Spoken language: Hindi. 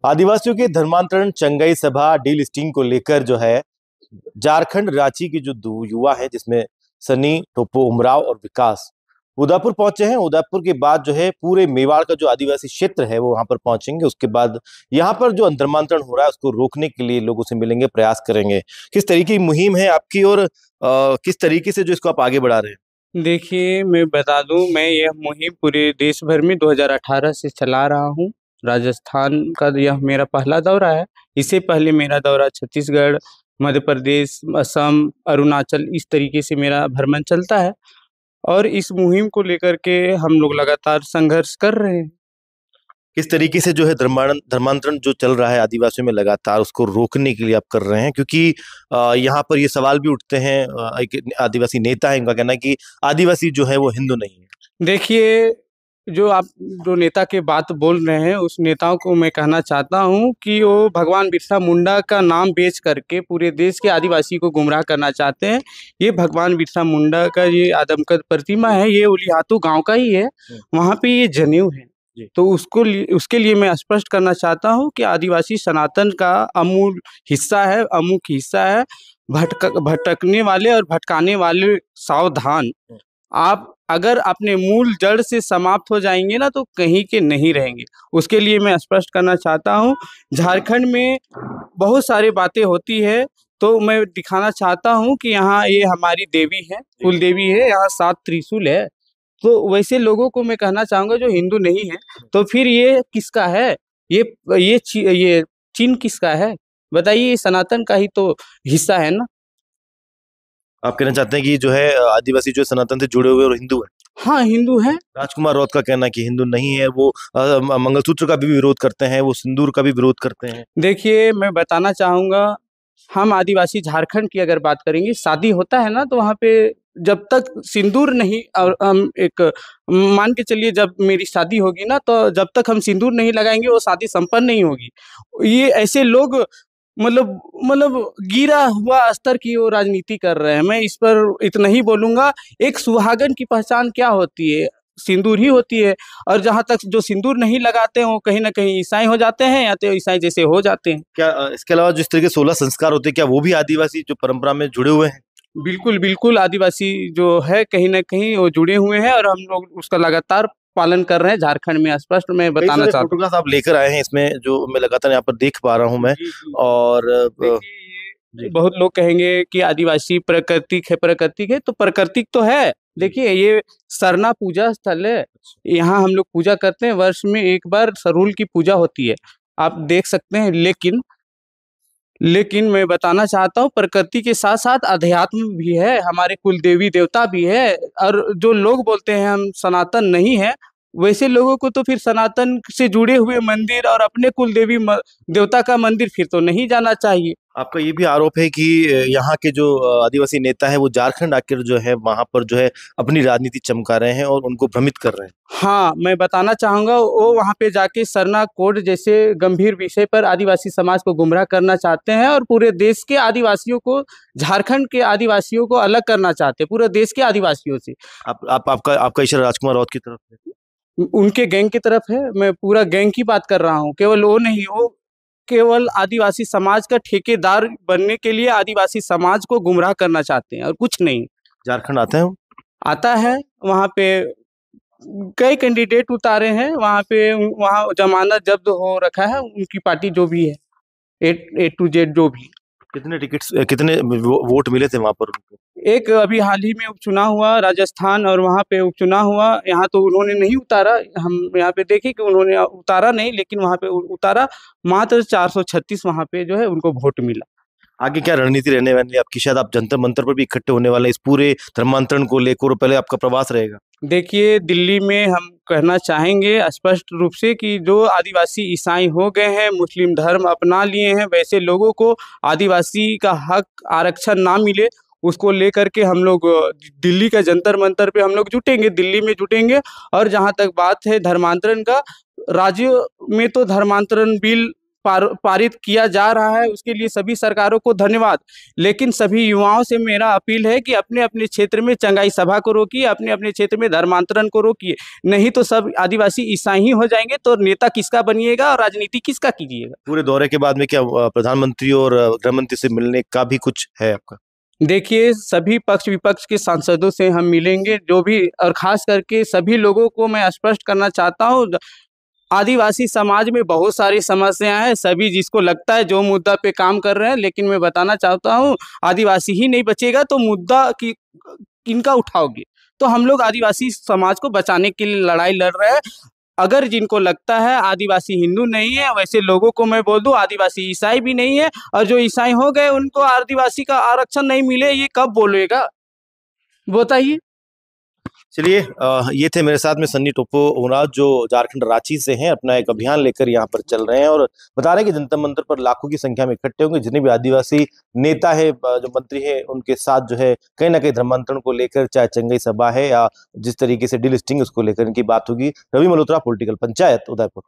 आदिवासियों के धर्मांतरण, चंगाई सभा, डीलिस्टिंग को लेकर जो है झारखंड रांची के जो दो युवा हैं, जिसमें सनी, टोपो उमराव और विकास, उदयपुर पहुंचे हैं। उदयपुर के बाद जो है पूरे मेवाड़ का जो आदिवासी क्षेत्र है वो वहां पर पहुंचेंगे। उसके बाद यहाँ पर जो धर्मांतरण हो रहा है उसको रोकने के लिए लोगों से मिलेंगे, प्रयास करेंगे। किस तरीके की मुहिम है आपकी और किस तरीके से जो इसको आप आगे बढ़ा रहे हैं? देखिए, मैं बता दूं, मैं यह मुहिम पूरे देश भर में 2018 से चला रहा हूं। राजस्थान का यह मेरा पहला दौरा है। इससे पहले मेरा दौरा छत्तीसगढ़, मध्य प्रदेश, असम, अरुणाचल, इस तरीके से मेरा भ्रमण चलता है। और इस मुहिम को लेकर के हम लोग लगातार संघर्ष कर रहे हैं। किस तरीके से जो है धर्मांतरण जो चल रहा है आदिवासियों में लगातार, उसको रोकने के लिए आप कर रहे हैं? क्योंकि यहाँ पर ये सवाल भी उठते हैं, एक आदिवासी नेता है, इनका कहना है कि आदिवासी जो है वो हिंदू नहीं है। देखिए, जो नेता के बात बोल रहे हैं, उस नेताओं को मैं कहना चाहता हूं कि वो भगवान बिरसा मुंडा का नाम बेच करके पूरे देश के आदिवासी को गुमराह करना चाहते हैं। ये भगवान बिरसा मुंडा का ये आदमकद प्रतिमा है, ये उलिहातू गांव का ही है। वहां पे ये जनेऊ है। तो उसके लिए मैं स्पष्ट करना चाहता हूं कि आदिवासी सनातन का अमूल हिस्सा है, अमुक हिस्सा है। भटकने वाले और भटकाने वाले सावधान। आप अगर अपने मूल जड़ से समाप्त हो जाएंगे ना, तो कहीं के नहीं रहेंगे। उसके लिए मैं स्पष्ट करना चाहता हूँ, झारखंड में बहुत सारी बातें होती है, तो मैं दिखाना चाहता हूँ कि यहाँ ये हमारी देवी है, कुल देवी है, यहाँ 7 त्रिशूल है। तो वैसे लोगों को मैं कहना चाहूंगा जो हिंदू नहीं है, तो फिर ये किसका है? ये चिन्ह किसका है? बताइए, ये सनातन का ही तो हिस्सा है ना। आप कहना चाहते हैं कि जो है आदिवासी जो है सनातन से जुड़े हुए और हिंदू है? हाँ, हिंदू है। राजकुमार राउत का कहना है कि हिंदू नहीं है वो। मंगलसूत्र का भी विरोध करते हैं, वो सिंदूर का भी विरोध करते हैं। देखिए, मैं बताना चाहूंगा, हम आदिवासी झारखंड की अगर बात करेंगे, शादी होता है ना, तो वहाँ पे जब तक सिंदूर नहीं, और हम एक मान के चलिए, जब मेरी शादी होगी ना, तो जब तक हम सिंदूर नहीं लगाएंगे वो शादी संपन्न नहीं होगी। ये ऐसे लोग मतलब गिरा हुआ स्तर की वो राजनीति कर रहे हैं। मैं इस पर इतना ही बोलूंगा। एक सुहागन की पहचान क्या होती है? सिंदूर ही होती है। और जहाँ तक जो सिंदूर नहीं लगाते हैं वो कहीं ना कहीं ईसाई हो जाते हैं, या तो ईसाई जैसे हो जाते हैं। क्या इसके अलावा जिस तरह के 16 संस्कार होते हैं, क्या वो भी आदिवासी जो परंपरा में जुड़े हुए हैं? बिल्कुल बिल्कुल, आदिवासी जो है कहीं ना कहीं वो जुड़े हुए हैं, और हम लोग उसका लगातार पालन कर रहे हैं झारखंड में। स्पष्ट मैं कई बताना सारे चाहता हूँ। फोटोग्राफ आप लेकर आए हैं इसमें, जो मैं लगातार यहाँ पर देख पा रहा हूँ मैं। जी, जी। और देखिए, ये बहुत लोग कहेंगे कि आदिवासी प्राकृतिक है, प्राकृतिक है, तो प्राकृतिक तो है। देखिए, ये सरना पूजा स्थल है। यहाँ हम लोग पूजा करते हैं, वर्ष में एक बार सरूल की पूजा होती है, आप देख सकते हैं। लेकिन मैं बताना चाहता हूँ, प्रकृति के साथ साथ अध्यात्म भी है, हमारे कुल देवी देवता भी है। और जो लोग बोलते हैं हम सनातन नहीं है, वैसे लोगों को तो फिर सनातन से जुड़े हुए मंदिर और अपने कुल देवी देवता का मंदिर फिर तो नहीं जाना चाहिए। आपका ये भी आरोप है कि यहाँ के जो आदिवासी नेता है वो झारखंड आकर जो है वहां पर जो है अपनी राजनीति चमका रहे हैं और उनको भ्रमित कर रहे हैं। हाँ, मैं बताना चाहूंगा, वो वहाँ पे जाके सरना कोड जैसे गंभीर विषय पर आदिवासी समाज को गुमराह करना चाहते हैं, और पूरे देश के आदिवासियों को, झारखंड के आदिवासियों को अलग करना चाहते हैं पूरे देश के आदिवासियों से। आपका इशारा राजकुमार राउत की तरफ है? उनके गैंग की तरफ है। मैं पूरा गैंग की बात कर रहा हूँ, केवल वो नहीं। वो केवल आदिवासी समाज का ठेकेदार बनने के लिए आदिवासी समाज को गुमराह करना चाहते हैं, और कुछ नहीं। झारखंड आते हैं वो? आता है। वहाँ पे कई कैंडिडेट उतारे हैं, वहाँ पे वहाँ जमानत जब्त हो रखा है उनकी पार्टी जो भी है, ए टू जेड जो भी। कितने टिकट्स, कितने वोट मिले थे वहां पर उनको? एक अभी हाल ही में उपचुनाव हुआ राजस्थान, और वहाँ पे उपचुनाव हुआ। यहाँ तो उन्होंने नहीं उतारा, हम यहाँ पे देखे कि उन्होंने उतारा नहीं, लेकिन वहाँ पे उतारा। मात्र 436 वहाँ पे जो है उनको वोट मिला। आगे क्या रणनीति रहने वाली है आपकी? शायद आप जंतर मंतर पर भी इकट्ठे होने वाले हैं इस पूरे धर्मांतरण को लेकर, और पहले आपका प्रवास रहेगा। देखिए, दिल्ली में हम कहना चाहेंगे स्पष्ट रूप से कि जो आदिवासी ईसाई हो गए हैं, मुस्लिम धर्म अपना लिए हैं, वैसे लोगों को आदिवासी का हक, आरक्षण ना मिले, उसको लेकर के हम लोग दिल्ली का जंतर मंतर पे हम लोग जुटेंगे, दिल्ली में जुटेंगे। और जहाँ तक बात है धर्मांतरण का, राज्य में तो धर्मांतरण बिल पारित किया जा रहा है, उसके लिए सभी सरकारों को धन्यवाद। लेकिन सभी युवाओं से मेरा अपील है कि अपने अपने क्षेत्र में चंगाई सभा को रोकिए, अपने अपने क्षेत्र में धर्मांतरण को रोकिए, नहीं तो सब आदिवासी ईसाई ही हो जाएंगे तो नेता किसका बनिएगा और राजनीति किसका कीजिएगा। पूरे दौरे के बाद में क्या प्रधानमंत्री और गृह मंत्री से मिलने का भी कुछ है आपका? देखिए, सभी पक्ष विपक्ष के सांसदों से हम मिलेंगे, जो भी, और खास करके सभी लोगों को मैं स्पष्ट करना चाहता हूँ, आदिवासी समाज में बहुत सारी समस्याएं हैं, सभी जिसको लगता है जो मुद्दा पे काम कर रहे हैं, लेकिन मैं बताना चाहता हूँ आदिवासी ही नहीं बचेगा तो मुद्दा की किनका उठाओगे। तो हम लोग आदिवासी समाज को बचाने के लिए लड़ाई लड़ रहे हैं। अगर जिनको लगता है आदिवासी हिंदू नहीं है, वैसे लोगों को मैं बोल दूं आदिवासी ईसाई भी नहीं है, और जो ईसाई हो गए उनको आदिवासी का आरक्षण नहीं मिले, ये कब बोलेगा, बताइए। चलिए, ये थे मेरे साथ में सन्नी टोपो उमराव, जो झारखंड रांची से हैं, अपना एक अभियान लेकर यहाँ पर चल रहे हैं और बता रहे हैं कि जंतर मंतर पर लाखों की संख्या में इकट्ठे होंगे। जितने भी आदिवासी नेता है, जो मंत्री है, उनके साथ जो है कहीं ना कहीं धर्मांतरण को लेकर, चाहे चंगाई सभा है या जिस तरीके से डीलिस्टिंग उसको लेकर इनकी बात होगी। रवि मल्होत्रा, पॉलिटिकल पंचायत, उदयपुर।